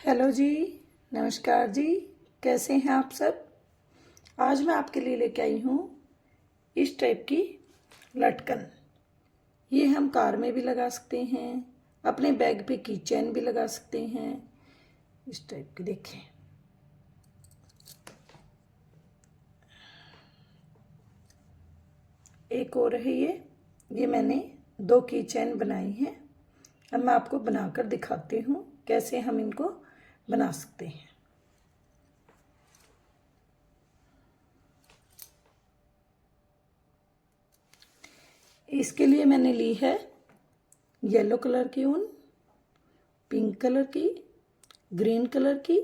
Hello जी, नमस्कार जी। कैसे हैं आप सब। आज मैं आपके लिए लेके आई हूँ इस टाइप की लटकन। ये हम कार में भी लगा सकते हैं, अपने बैग पे की चेन भी लगा सकते हैं। इस टाइप की देखें। एक और है ये मैंने 2 की चेन बनाई हैं। अब मैं आपको बनाकर दिखाती हूँ कैसे हम इनको बना सकते हैं। इसके लिए मैंने ली है येलो कलर की ऊन, पिंक कलर की, ग्रीन कलर की,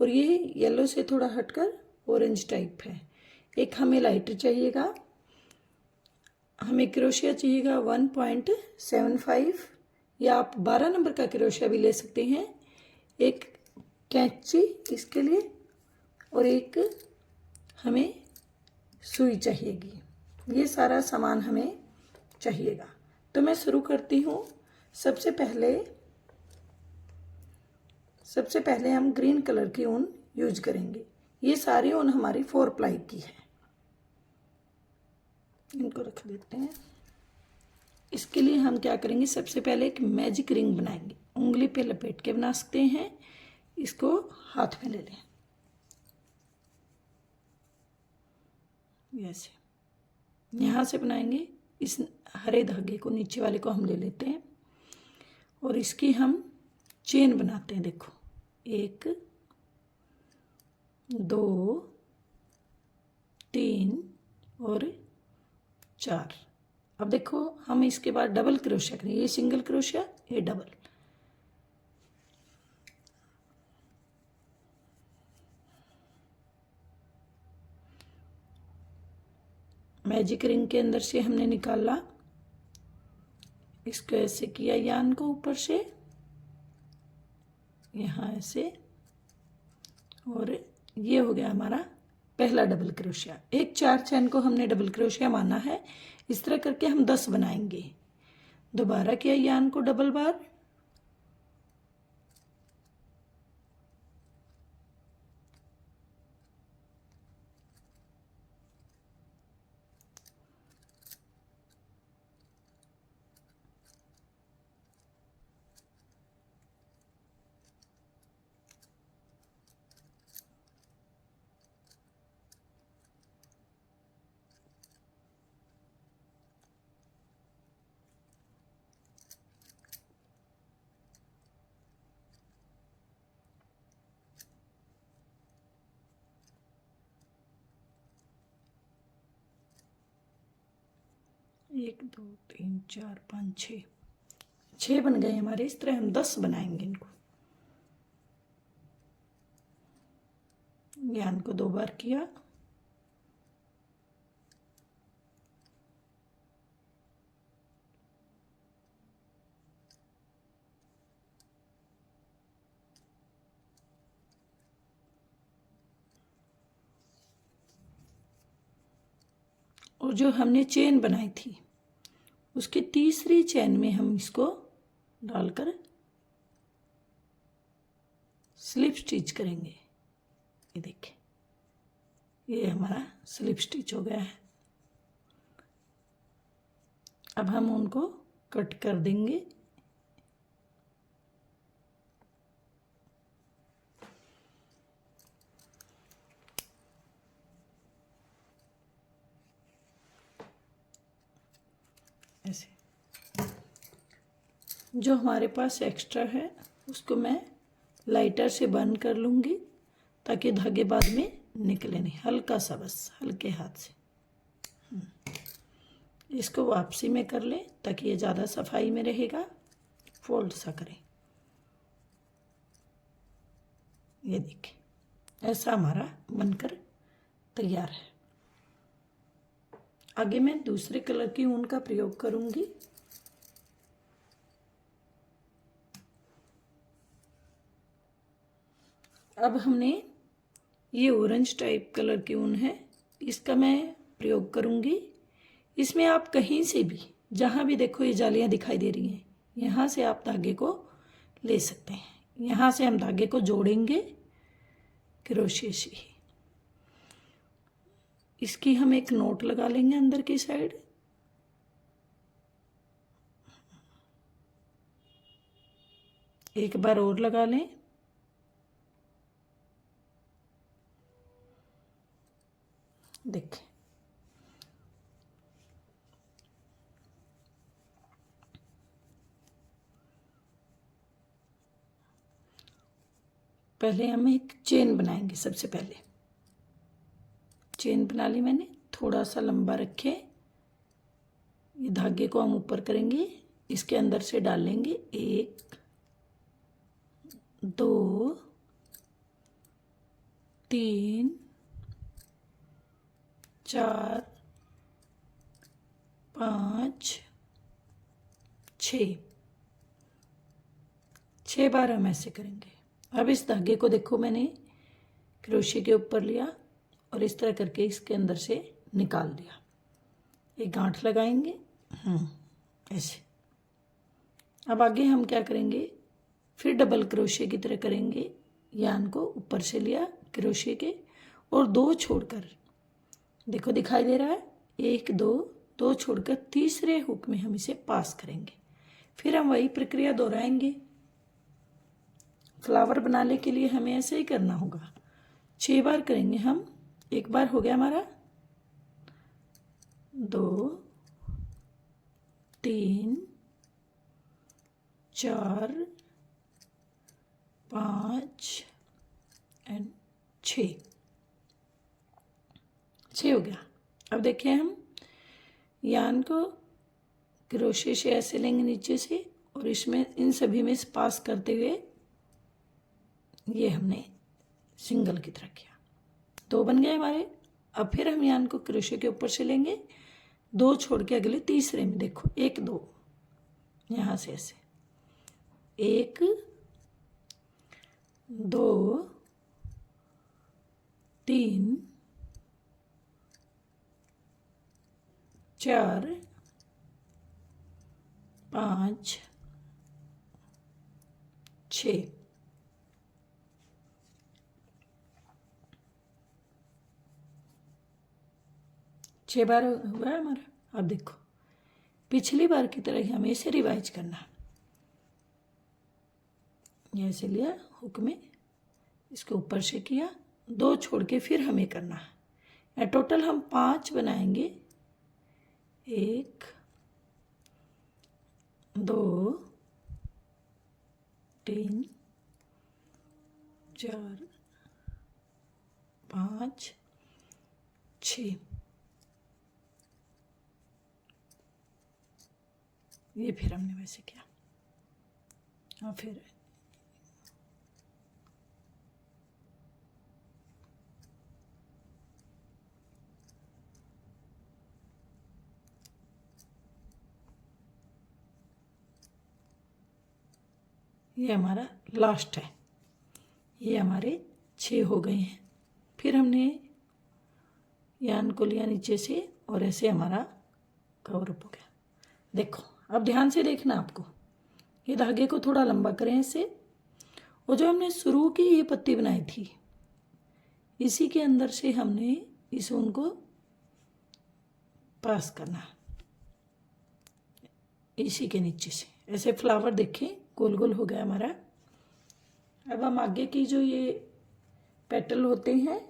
और ये येलो से थोड़ा हटकर ऑरेंज टाइप है। एक हमें लाइटर चाहिएगा, हमें क्रोशिया चाहिएगा 1.75, या आप 12 नंबर का क्रोशिया भी ले सकते हैं। एक कैंची इसके लिए, और एक हमें सुई चाहिएगी। ये सारा सामान हमें चाहिएगा। तो मैं शुरू करती हूँ। सबसे पहले हम ग्रीन कलर की ऊन यूज करेंगे। ये सारी ऊन हमारी 4 प्लाई की है। इनको रख देते हैं। इसके लिए हम क्या करेंगे, सबसे पहले एक मैजिक रिंग बनाएंगे। उंगली पे लपेट के बना सकते हैं। इसको हाथ में ले लें ऐसे। यहाँ से बनाएंगे। इस हरे धागे को, नीचे वाले को हम ले लेते हैं और इसकी हम चेन बनाते हैं। देखो, 1 2 3 और 4। अब देखो, हम इसके बाद डबल क्रोशिया करेंगे। ये सिंगल क्रोशिया, ये डबल। मैजिक रिंग के अंदर से हमने निकाला, इसको ऐसे किया, यान को ऊपर से यहाँ ऐसे, और ये हो गया हमारा पहला डबल क्रोशिया। एक 4 चैन को हमने डबल क्रोशिया माना है। इस तरह करके हम 10 बनाएंगे। दोबारा किया यान को डबल बार, एक 2 3 4 5 6 बन गए हमारे। इस तरह हम 10 बनाएंगे इनको। यान को 2 बार किया, और जो हमने चेन बनाई थी उसकी तीसरी चेन में हम इसको डालकर स्लिप स्टिच करेंगे। ये देखिए, ये हमारा स्लिप स्टिच हो गया है। अब हम उनको कट कर देंगे। ऐसे जो हमारे पास एक्स्ट्रा है उसको मैं लाइटर से बर्न कर लूँगी, ताकि धागे बाद में निकले नहीं। हल्का सा, बस हल्के हाथ से इसको वापसी में कर लें, ताकि ये ज़्यादा सफाई में रहेगा। फोल्ड सा करें। ये देखिए, ऐसा हमारा बनकर तैयार है। आगे मैं दूसरे कलर की ऊन का प्रयोग करूँगी। अब हमने ये ऑरेंज टाइप कलर की ऊन है, इसका मैं प्रयोग करूँगी। इसमें आप कहीं से भी, जहाँ भी देखो ये जालियाँ दिखाई दे रही हैं, यहाँ से आप धागे को ले सकते हैं। यहाँ से हम धागे को जोड़ेंगे क्रोशे से ही। इसकी हम एक नोट लगा लेंगे अंदर की साइड। एक बार और लगा लें। देखें, पहले हम एक चेन बनाएंगे। सबसे पहले चेन बना ली मैंने, थोड़ा सा लंबा रखे। ये धागे को हम ऊपर करेंगे, इसके अंदर से डालेंगे 1 2 3 4 5 6 बार हम ऐसे करेंगे। अब इस धागे को देखो, मैंने क्रोशे के ऊपर लिया और इस तरह करके इसके अंदर से निकाल दिया। एक गांठ लगाएंगे ऐसे। अब आगे हम क्या करेंगे, फिर डबल क्रोशे की तरह करेंगे। यान को ऊपर से लिया क्रोशे के और 2 छोड़कर, देखो दिखाई दे रहा है, 1 2 छोड़कर तीसरे हुक में हम इसे पास करेंगे। फिर हम वही प्रक्रिया दोहराएंगे। फ्लावर बनाने के लिए हमें ऐसे ही करना होगा। 6 बार करेंगे हम। एक बार हो गया हमारा, 2 3 4 5 एंड 6 हो गया। अब देखिए, हम यान को क्रोशे से ऐसे लेंगे नीचे से और इसमें इन सभी में से पास करते हुए ये हमने सिंगल की तरह किया। 2 बन गए हमारे। अब फिर हम यान को क्रोशे के ऊपर से लेंगे, 2 छोड़ के अगले तीसरे में देखो 1 2 यहाँ से ऐसे 1 2 3 4 5 6 बार हुआ है हमारा। अब देखो, पिछली बार की तरह ही हमें इसे रिवाइज करना है। ऐसे लिया हुक में, इसके ऊपर से किया, 2 छोड़ के फिर हमें करना है। टोटल हम 5 बनाएंगे। 1 2 3 4 5 6 ये फिर हमने वैसे किया। और फिर ये हमारा लास्ट है। ये हमारे 6 हो गए हैं। फिर हमने यान को लिया नीचे से और ऐसे हमारा कवर अप हो गया। देखो, अब ध्यान से देखना आपको, ये धागे को थोड़ा लंबा करें ऐसे। और जो हमने शुरू की ये पत्ती बनाई थी, इसी के अंदर से हमने इस ऊन को पास करना, इसी के नीचे से ऐसे फ्लावर देखें गोल गोल हो गया हमारा। अब हम आगे की जो ये पेटल होते हैं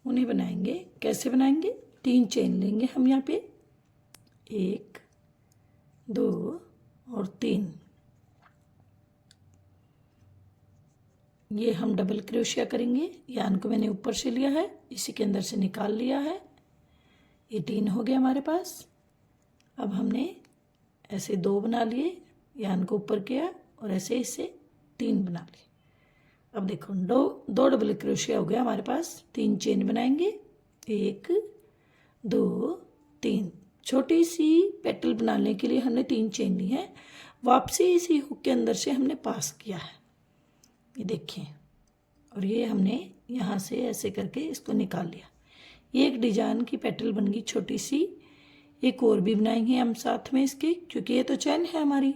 उन्हें बनाएंगे। कैसे बनाएंगे, 3 चेन लेंगे हम यहाँ पे, 1 2 और 3। ये हम डबल क्रोशिया करेंगे। यान को मैंने ऊपर से लिया है, इसी के अंदर से निकाल लिया है। ये 3 हो गया हमारे पास। अब हमने ऐसे 2 बना लिए, यान को ऊपर किया और ऐसे इससे 3 बना लिए। अब देखो, 2 डबल क्रोशिया हो गया हमारे पास। 3 चेन बनाएंगे, 1 2 3। छोटी सी पेटल बनाने के लिए हमने 3 चेन ली है। वापसी इसी हुक के अंदर से हमने पास किया है, ये देखिए। और ये हमने यहाँ से ऐसे करके इसको निकाल लिया। ये एक डिजाइन की पेटल बन गई छोटी सी। एक और भी बनाएंगे हम साथ में इसके, क्योंकि ये तो चैन है हमारी।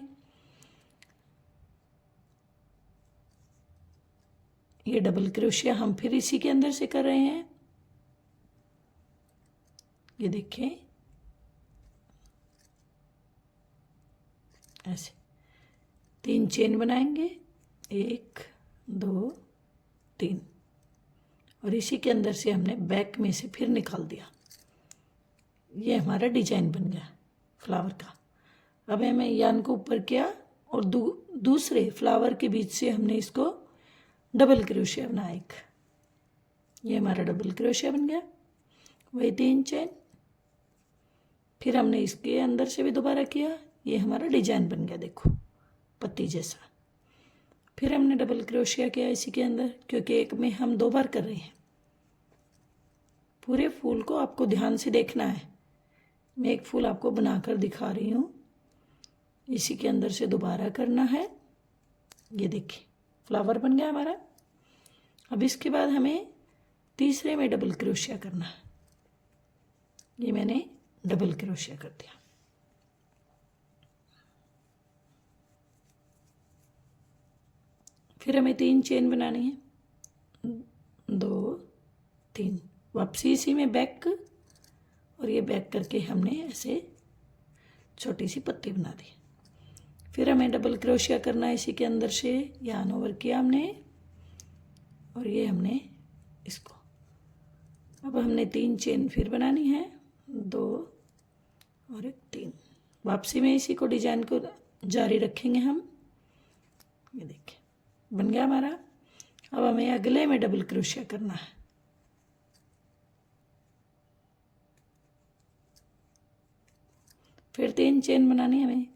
ये डबल क्रोशिया हम फिर इसी के अंदर से कर रहे हैं। ये देखिए ऐसे 3 चेन बनाएंगे, 1 2 3, और इसी के अंदर से हमने बैक में से फिर निकाल दिया। ये हमारा डिजाइन बन गया फ्लावर का। अब हमें यान को ऊपर किया और दूसरे फ्लावर के बीच से हमने इसको डबल क्रोशिया बनाया एक। ये हमारा डबल क्रोशिया बन गया। वही 3 चेन, फिर हमने इसके अंदर से भी दोबारा किया। ये हमारा डिजाइन बन गया, देखो पत्ती जैसा। फिर हमने डबल क्रोशिया किया इसी के अंदर, क्योंकि एक में हम 2 बार कर रहे हैं। पूरे फूल को आपको ध्यान से देखना है। मैं एक फूल आपको बनाकर दिखा रही हूँ। इसी के अंदर से दोबारा करना है। ये देखिए फ्लावर बन गया हमारा। अब इसके बाद हमें तीसरे में डबल क्रोशिया करना है। ये मैंने डबल क्रोशिया कर दिया। फिर हमें 3 चेन बनानी है, 2 3, वापसी इसी में बैक, और ये बैक करके हमने ऐसे छोटी सी पत्ती बना दी। फिर हमें डबल क्रोशिया करना है इसी के अंदर से, यान ओवर किया हमने, और ये हमने इसको। अब हमने 3 चेन फिर बनानी है, 2 और 1 3। वापसी में इसी को डिजाइन को जारी रखेंगे हम। ये देखिए बन गया हमारा। अब हमें अगले में डबल क्रोशिया करना है। फिर 3 चेन बनानी है हमें।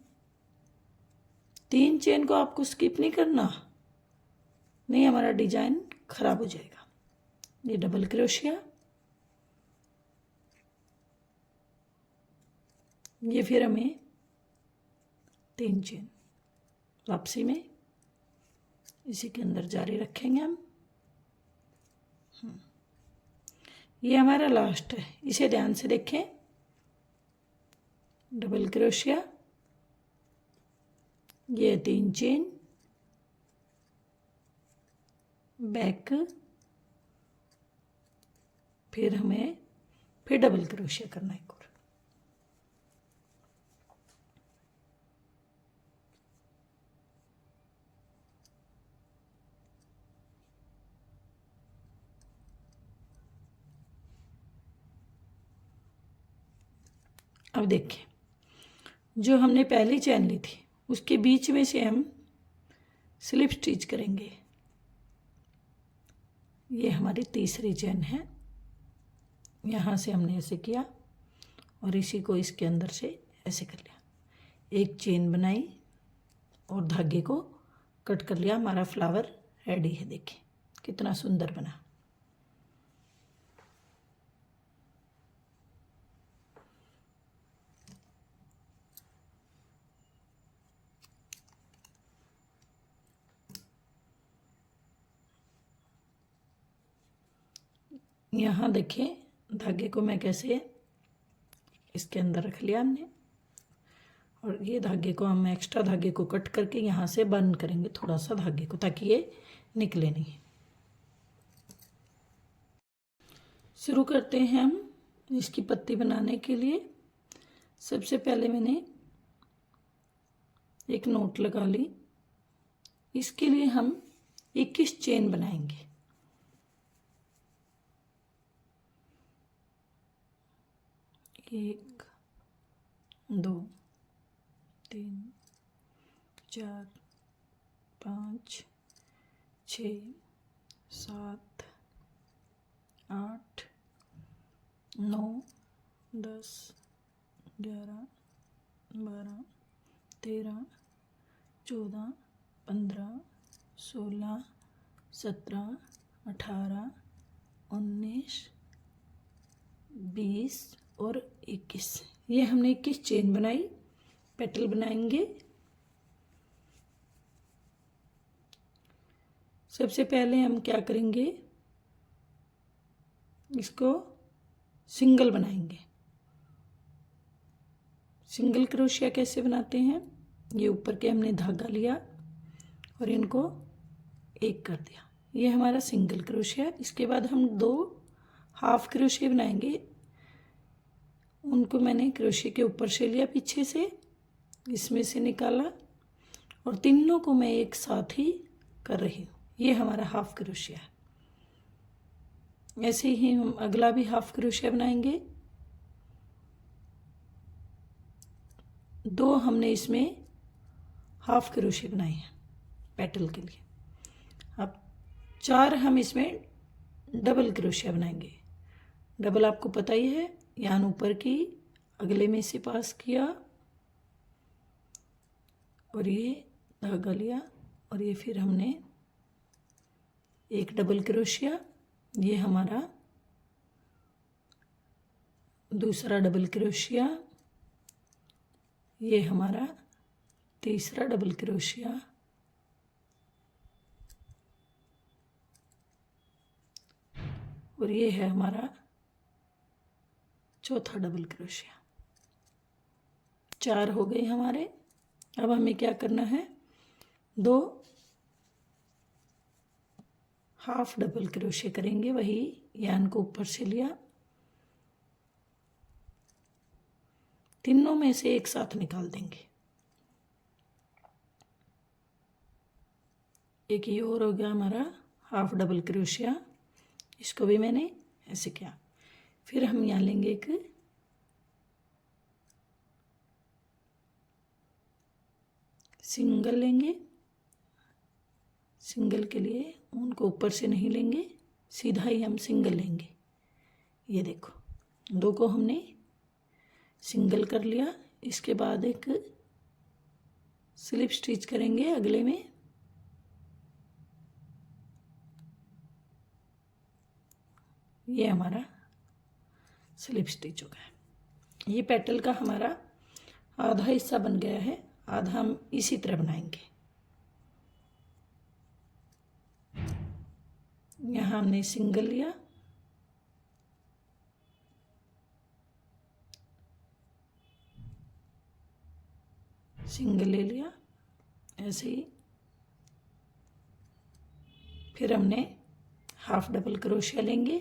3 चेन को आपको स्किप नहीं करना, नहीं हमारा डिजाइन खराब हो जाएगा। ये डबल क्रोशिया, ये फिर हमें 3 चेन वापसी में इसी के अंदर जारी रखेंगे हम। ये हमारा लास्ट है, इसे ध्यान से देखें। डबल क्रोशिया, ये 3 चेन, बैक, फिर हमें फिर डबल क्रोशिया करना है एक और। अब देखिए जो हमने पहली चेन ली थी उसके बीच में से हम स्लिप स्टिच करेंगे। ये हमारी तीसरी चेन है। यहाँ से हमने ऐसे किया और इसी को इसके अंदर से ऐसे कर लिया, एक चेन बनाई और धागे को कट कर लिया। हमारा फ्लावर रेडी है, देखिए कितना सुंदर बना। यहाँ देखिए धागे को मैं कैसे इसके अंदर रख लिया हमने, और ये धागे को हम एक्स्ट्रा धागे को कट करके यहाँ से बंद करेंगे थोड़ा सा धागे को, ताकि ये निकले नहीं। शुरू करते हैं हम इसकी पत्ती बनाने के लिए। सबसे पहले मैंने एक नोट लगा ली। इसके लिए हम 21 चेन बनाएंगे। 1 2 3 4 5 6 7 8 9 10 11 12 13 14 15 16 17 18 19 20 और 21। ये हमने 21 चेन बनाई। पेटल बनाएंगे। सबसे पहले हम क्या करेंगे, इसको सिंगल बनाएंगे। सिंगल क्रोशिया कैसे बनाते हैं, ये ऊपर के हमने धागा लिया और इनको एक कर दिया, ये हमारा सिंगल क्रोशिया। इसके बाद हम 2 हाफ क्रोशिया बनाएंगे। उनको मैंने क्रोशिया के ऊपर से लिया, पीछे से इसमें से निकाला और तीनों को मैं एक साथ ही कर रही हूँ। ये हमारा हाफ क्रोशिया है। ऐसे ही हम अगला भी हाफ क्रोशिया बनाएंगे। 2 हमने इसमें हाफ क्रोशिया बनाए हैं पेटल के लिए। अब 4 हम इसमें डबल क्रोशिया बनाएंगे। डबल आपको पता ही है, यान ऊपर की अगले में से पास किया और ये धागा लिया और ये फिर हमने एक डबल क्रोशिया, ये हमारा दूसरा डबल क्रोशिया, ये हमारा तीसरा डबल क्रोशिया और ये है हमारा चौथा डबल क्रोशिया। 4 हो गए हमारे। अब हमें क्या करना है, 2 हाफ डबल क्रोशिया करेंगे। वही यान को ऊपर से लिया, तीनों में से एक साथ निकाल देंगे। एक ये और हो गया हमारा हाफ डबल क्रोशिया। इसको भी मैंने ऐसे किया। फिर हम यहाँ लेंगे एक सिंगल लेंगे। सिंगल के लिए उनको ऊपर से नहीं लेंगे, सीधा ही हम सिंगल लेंगे। ये देखो, 2 को हमने सिंगल कर लिया। इसके बाद एक स्लिप स्टिच करेंगे अगले में। ये हमारा स्लिप स्टिच हो गया। ये पेटल का हमारा आधा हिस्सा बन गया है, आधा हम इसी तरह बनाएंगे। यहाँ हमने सिंगल लिया, सिंगल ले लिया ऐसे ही। फिर हमने हाफ डबल क्रोशिया लेंगे,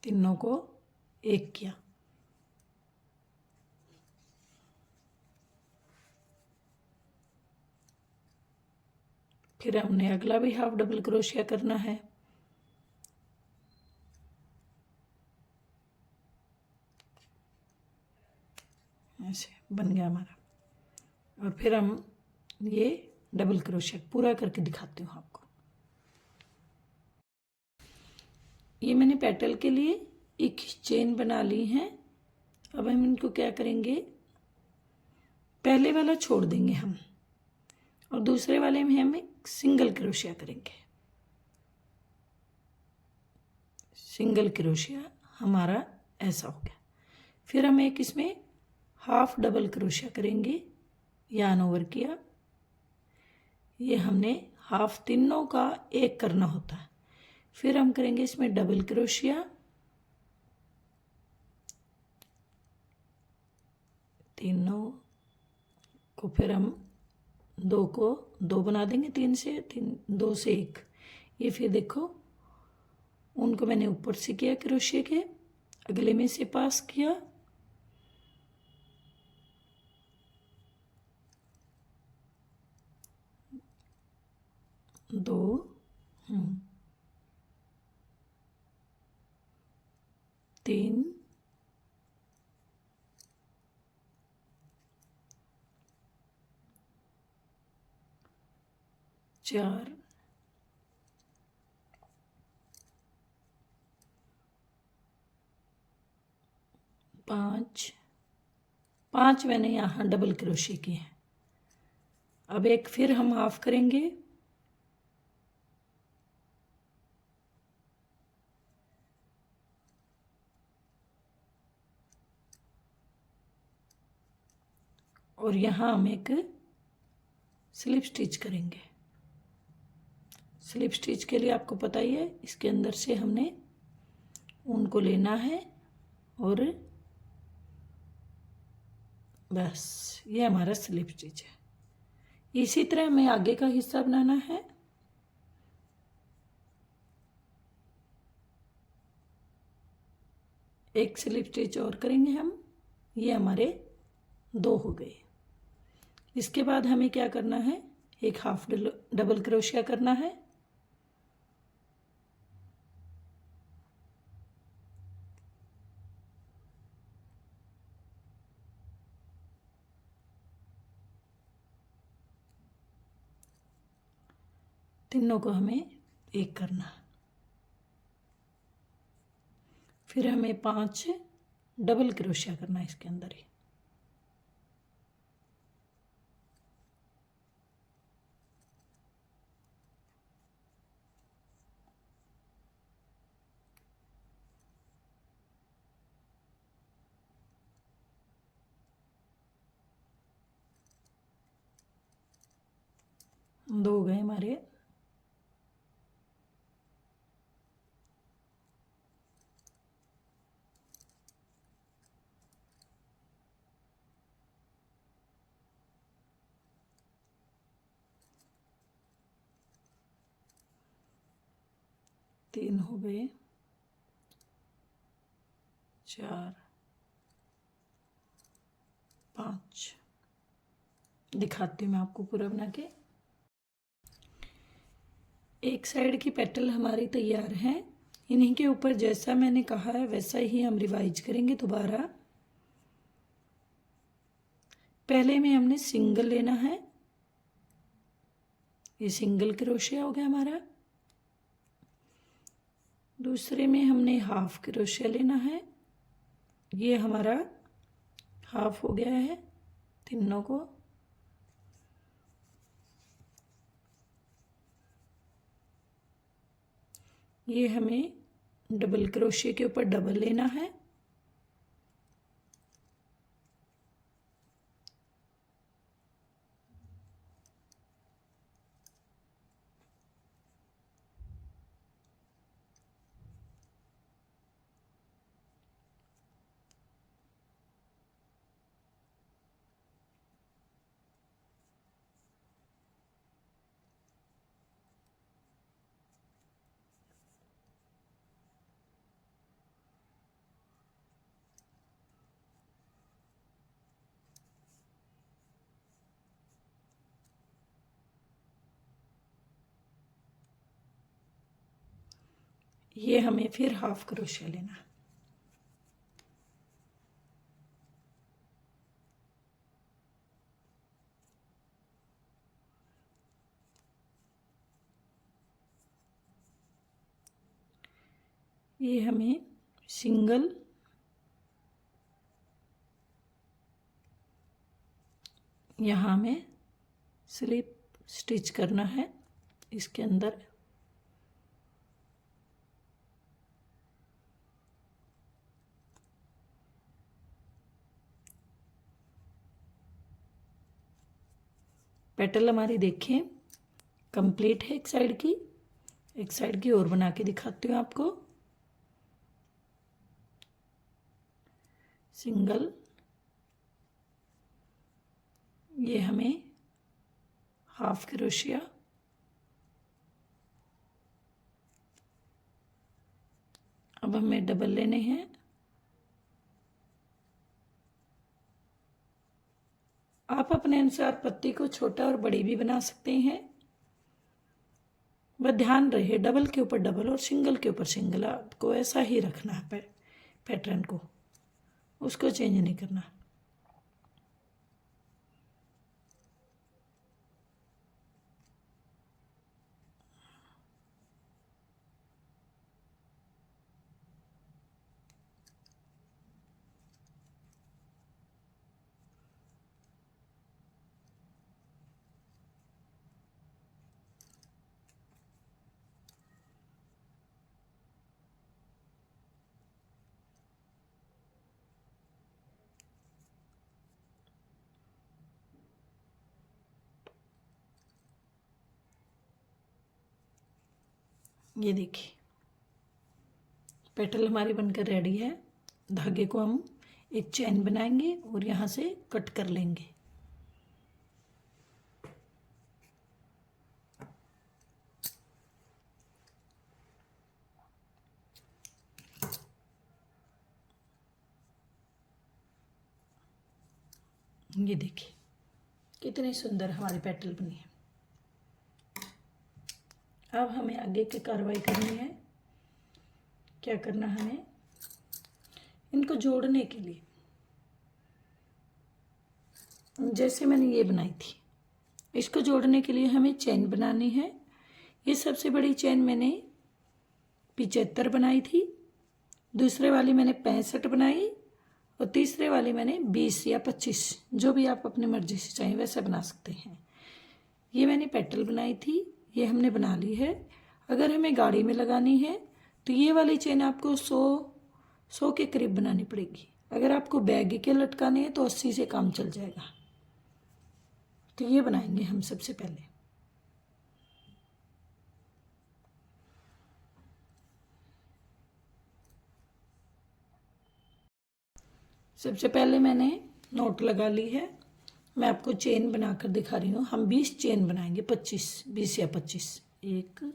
तीनों को एक किया। फिर हमने अगला भी हाफ डबल क्रोशिया करना है। ऐसे बन गया हमारा। और फिर हम ये डबल क्रोशिया पूरा करके दिखाती हूँ आपको। ये मैंने पेटल के लिए एक चेन बना ली है। अब हम इनको क्या करेंगे, पहले वाला छोड़ देंगे हम और दूसरे वाले में हम एक सिंगल क्रोशिया करेंगे। सिंगल क्रोशिया हमारा ऐसा हो गया। फिर हम एक इसमें हाफ डबल क्रोशिया करेंगे, यान ओवर किया। ये हमने हाफ तीनों का एक करना होता है। फिर हम करेंगे इसमें डबल क्रोशिया, तीनों को फिर हम 2 को 2 बना देंगे, 3 से 3, 2 से 1। ये फिर देखो, उनको मैंने ऊपर से किया क्रोशिया के, अगले में से पास किया, दो 3 4 5 मैंने यहाँ डबल क्रोशिया किए हैं। अब एक फिर हम हाफ करेंगे, और यहाँ हम एक स्लिप स्टिच करेंगे। स्लिप स्टिच के लिए आपको पता ही है, इसके अंदर से हमने ऊन को लेना है और बस ये हमारा स्लिप स्टिच है। इसी तरह हमें आगे का हिस्सा बनाना है। एक स्लिप स्टिच और करेंगे हम। ये हमारे 2 हो गए। इसके बाद हमें क्या करना है, एक हाफ डबल क्रोशिया करना है। तीनों को हमें एक करना है। फिर हमें 5 डबल क्रोशिया करना है इसके अंदर ही। दो गए हमारे। तीन हो गए, 4 5। दिखाती हूँ मैं आपको पूरा बना के। एक साइड की पेटल हमारी तैयार है। इन्हीं के ऊपर जैसा मैंने कहा है वैसा ही हम रिवाइज करेंगे दोबारा। पहले में हमने सिंगल लेना है, ये सिंगल क्रोशिया हो गया हमारा। दूसरे में हमने हाफ क्रोशिया लेना है, ये हमारा हाफ हो गया है तीनों को। ये हमें डबल क्रोशिया के ऊपर डबल लेना है। ये हमें फिर हाफ क्रोशिया लेना है। ये हमें सिंगल यहाँ में स्लिप स्टिच करना है इसके अंदर। पेटल हमारी देखें कंप्लीट है। एक साइड की और बना के दिखाती हूँ आपको। सिंगल, ये हमें हाफ क्रोशिया, अब हमें डबल लेने हैं। आप अपने अनुसार पत्ती को छोटा और बड़ी भी बना सकते हैं, वह ध्यान रहे डबल के ऊपर डबल और सिंगल के ऊपर सिंगल आपको ऐसा ही रखना है। पैटर्न को उसको चेंज नहीं करना। ये देखिए पेटल हमारी बनकर रेडी है। धागे को हम एक चैन बनाएंगे और यहाँ से कट कर लेंगे। ये देखिए कितनी सुंदर हमारी पेटल बनी है। अब हमें आगे की कार्रवाई करनी है। क्या करना है हमें, इनको जोड़ने के लिए जैसे मैंने ये बनाई थी, इसको जोड़ने के लिए हमें चेन बनानी है। ये सबसे बड़ी चेन मैंने 75 बनाई थी, दूसरे वाली मैंने 65 बनाई और तीसरे वाली मैंने 20 या 25, जो भी आप अपनी मर्जी से चाहें वैसे बना सकते हैं। ये मैंने पेटल बनाई थी, ये हमने बना ली है। अगर हमें गाड़ी में लगानी है तो ये वाली चेन आपको 100 के करीब बनानी पड़ेगी। अगर आपको बैग के लटकाने हैं तो 80 से काम चल जाएगा। तो ये बनाएंगे हम सबसे पहले। सबसे पहले मैंने नोट लगा ली है। मैं आपको चेन बनाकर दिखा रही हूँ। हम 20 चेन बनाएंगे, 20 या 25। एक,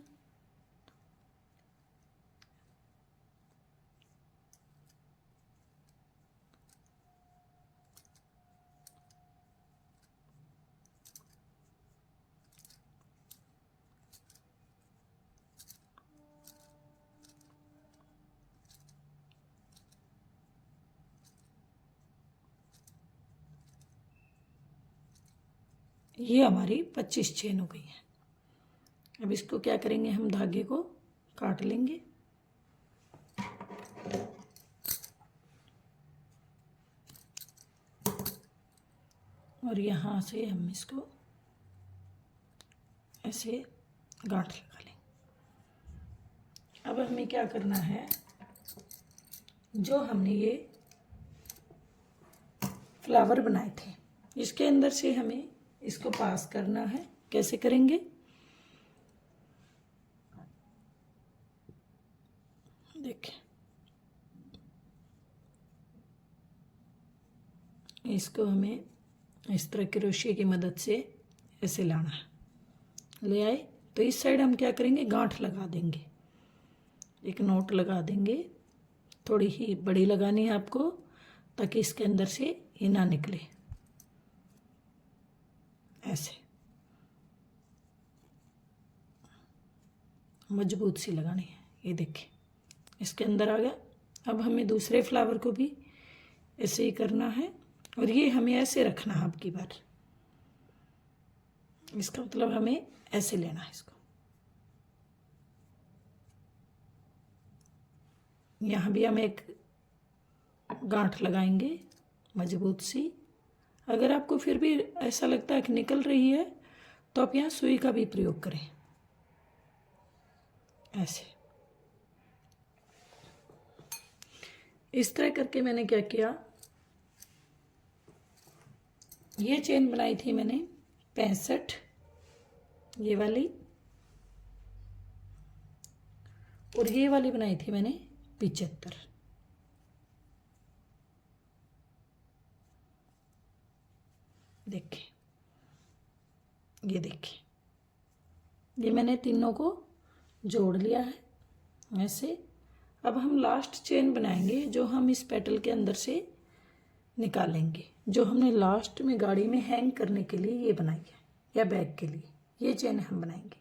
ये हमारी 25 चेन हो गई है। अब इसको क्या करेंगे, हम धागे को काट लेंगे और यहाँ से हम इसको ऐसे गांठ लगा लेंगे। अब हमें क्या करना है, जो हमने ये फ्लावर बनाए थे इसके अंदर से हमें इसको पास करना है। कैसे करेंगे, देखिए इसको हमें इस तरह क्रोशिया की मदद से ऐसे लाना है। ले आए तो इस साइड हम क्या करेंगे, गांठ लगा देंगे, एक नोट लगा देंगे। थोड़ी ही बड़ी लगानी है आपको ताकि इसके अंदर से ये ना निकले। ऐसे मजबूत सी लगानी है। ये देखिए इसके अंदर आ गया। अब हमें दूसरे फ्लावर को भी ऐसे ही करना है और ये हमें ऐसे रखना है। अब की बार इसका मतलब हमें ऐसे लेना है इसको। यहाँ भी हम एक गांठ लगाएंगे मजबूत सी। अगर आपको फिर भी ऐसा लगता है कि निकल रही है तो आप यहाँ सुई का भी प्रयोग करें। ऐसे इस तरह करके मैंने क्या किया, ये चेन बनाई थी मैंने 65, ये वाली, और ये वाली बनाई थी मैंने 75। देखिए, ये देखिए, ये मैंने तीनों को जोड़ लिया है ऐसे। अब हम लास्ट चेन बनाएंगे जो हम इस पेटल के अंदर से निकालेंगे, जो हमने लास्ट में गाड़ी में हैंग करने के लिए ये बनाई है या बैग के लिए, ये चेन हम बनाएंगे।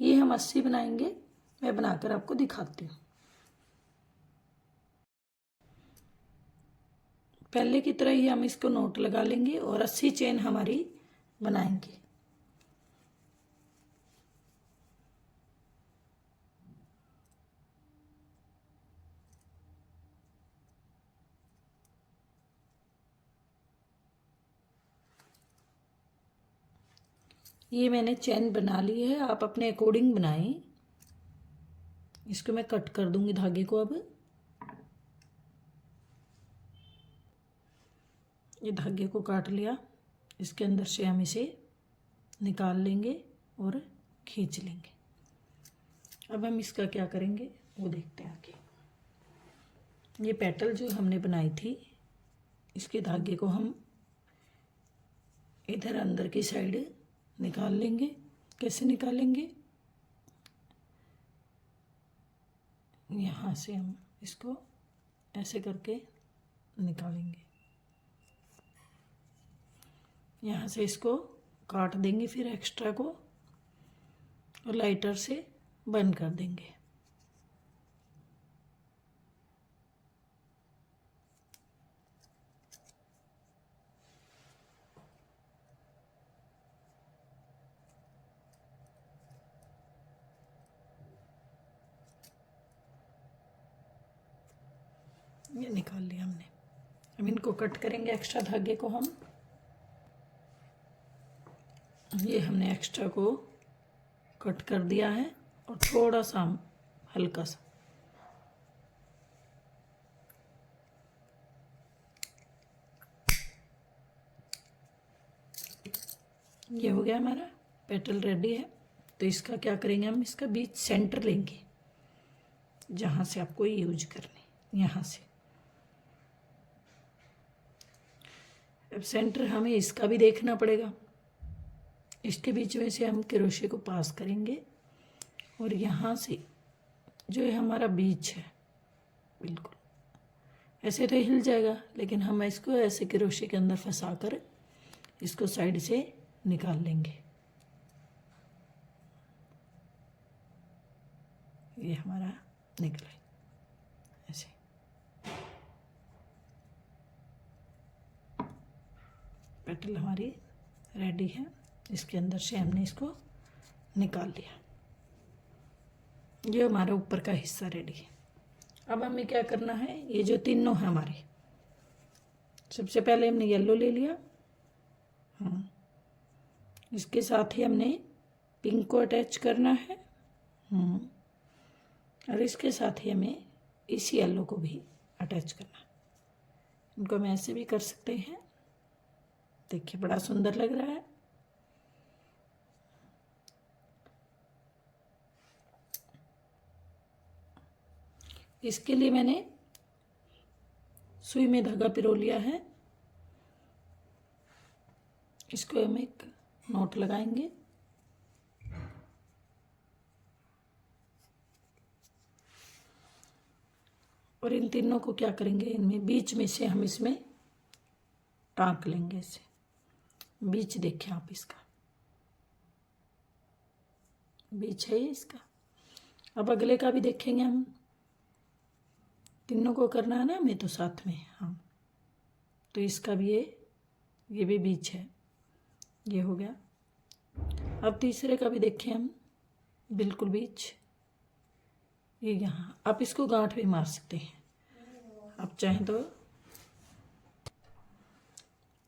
ये हम 80 बनाएंगे, मैं बनाकर आपको दिखाती हूँ। पहले की तरह ही हम इसको नोट लगा लेंगे और 80 चेन हमारी बनाएंगे। ये मैंने चेन बना ली है, आप अपने अकॉर्डिंग बनाएं। इसको मैं कट कर दूंगी धागे को। अब ये धागे को काट लिया, इसके अंदर से हम इसे निकाल लेंगे और खींच लेंगे। अब हम इसका क्या करेंगे वो देखते हैं आगे। ये पेटल जो हमने बनाई थी इसके धागे को हम इधर अंदर की साइड निकाल लेंगे। कैसे निकालेंगे, यहाँ से हम इसको ऐसे करके निकालेंगे। यहाँ से इसको काट देंगे फिर एक्स्ट्रा को, और लाइटर से बंद कर देंगे। ये निकाल लिया हमने। अब इनको कट करेंगे एक्स्ट्रा धागे को हम। ये हमने एक्स्ट्रा को कट कर दिया है और थोड़ा सा हल्का सा ये हो गया हमारा पेटल रेडी है। तो इसका क्या करेंगे हम, इसका बीच सेंटर लेंगे जहाँ से आपको यूज करनी, यहाँ से। अब सेंटर हमें इसका भी देखना पड़ेगा। इसके बीच में से हम क्रोशे को पास करेंगे और यहाँ से जो है हमारा बीच है, बिल्कुल ऐसे तो हिल जाएगा, लेकिन हम इसको ऐसे क्रोशे के अंदर फंसा कर इसको साइड से निकाल लेंगे। ये हमारा निकला ऐसे। पेटल हमारी रेडी है। इसके अंदर से हमने इसको निकाल लिया। ये हमारा ऊपर का हिस्सा रेडी है। अब हमें क्या करना है, ये जो तीनों है हमारे, सबसे पहले हमने येलो ले लिया, इसके साथ ही हमने पिंक को अटैच करना है, और इसके साथ ही हमें इस येलो को भी अटैच करना है। इनको हम ऐसे भी कर सकते हैं, देखिए बड़ा सुंदर लग रहा है। इसके लिए मैंने सुई में धागा पिरो लिया है। इसको हम एक नोट लगाएंगे, और इन तीनों को क्या करेंगे, इनमें बीच में से हम इसमें टाँक लेंगे इसे। बीच देखें आप, इसका बीच है ये इसका। अब अगले का भी देखेंगे हम, तीनों को करना है ना हमें तो साथ में, हाँ। तो इसका भी ये भी बीच है, ये हो गया। अब तीसरे का भी देखें हम, बिल्कुल बीच, ये यहाँ। आप इसको गांठ भी मार सकते हैं, आप चाहें तो।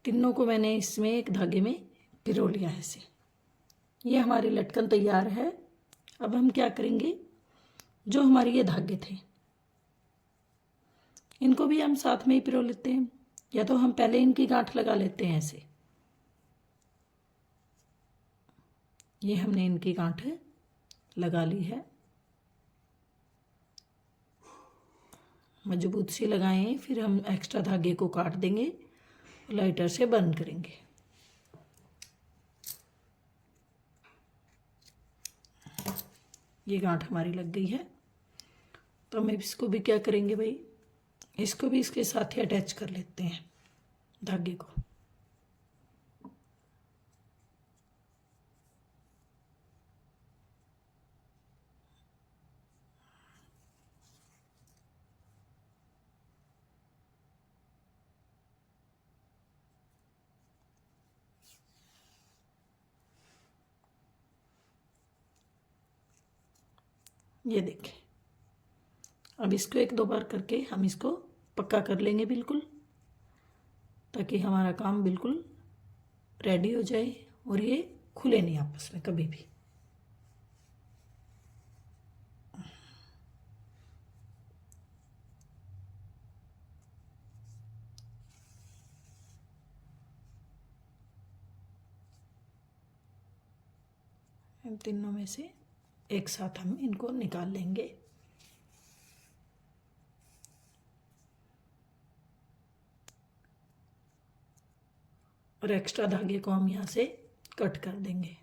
तीनों को मैंने इसमें एक धागे में पिरो लिया है ऐसे। ये हमारी लटकन तैयार है। अब हम क्या करेंगे, जो हमारे ये धागे थे इनको भी हम साथ में ही पिरो लेते हैं, या तो हम पहले इनकी गांठ लगा लेते हैं ऐसे। ये हमने इनकी गांठ लगा ली है, मजबूत सी लगाएं। फिर हम एक्स्ट्रा धागे को काट देंगे, लाइटर से बंद करेंगे। ये गांठ हमारी लग गई है। तो हम इसको भी क्या करेंगे भाई, इसको भी इसके साथ ही अटैच कर लेते हैं धागे को। ये देखें। अब इसको एक दो बार करके हम इसको पक्का कर लेंगे बिल्कुल, ताकि हमारा काम बिल्कुल रेडी हो जाए और ये खुले नहीं आपस में कभी भी। इन तीनों में से एक साथ हम इनको निकाल लेंगे। और एक्स्ट्रा धागे को हम यहाँ से कट कर देंगे।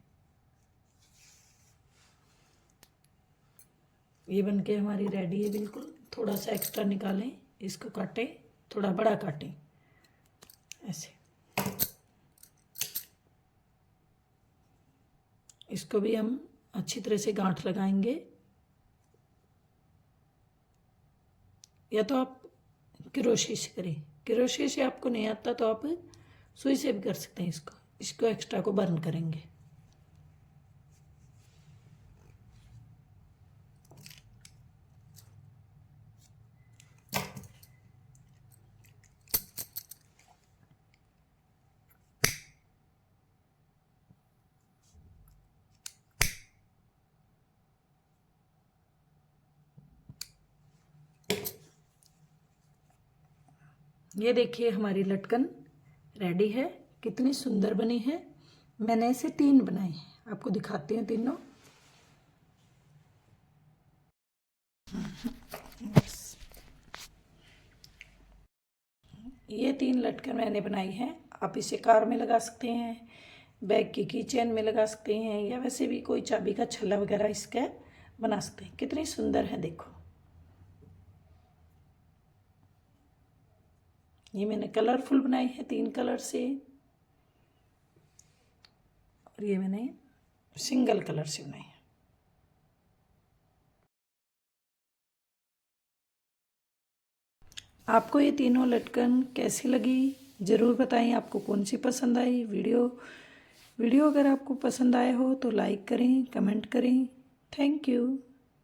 ये बनके हमारी रेडी है बिल्कुल। थोड़ा सा एक्स्ट्रा निकालें, इसको काटें, थोड़ा बड़ा काटें ऐसे। इसको भी हम अच्छी तरह से गांठ लगाएंगे। या तो आप क्रोशे से करें, क्रोशे से आपको नहीं आता तो आप सुई से भी कर सकते हैं। इसको एक्स्ट्रा को बर्न करेंगे। ये देखिए हमारी लटकन रेडी है, कितनी सुंदर बनी है। मैंने इसे 3 बनाए हैं, आपको दिखाती हूँ तीनों। ये 3 लटकन मैंने बनाई हैं। आप इसे कार में लगा सकते हैं, बैग की कीचेन में लगा सकते हैं, या वैसे भी कोई चाबी का छल्ला वगैरह इसका बना सकते हैं। कितनी सुंदर है देखो। ये मैंने कलरफुल बनाई है 3 कलर से, और ये मैंने सिंगल कलर से बनाई है। आपको ये तीनों लटकन कैसी लगी ज़रूर बताएं। आपको कौन सी पसंद आई। वीडियो अगर आपको पसंद आया हो तो लाइक करें, कमेंट करें। Thank you.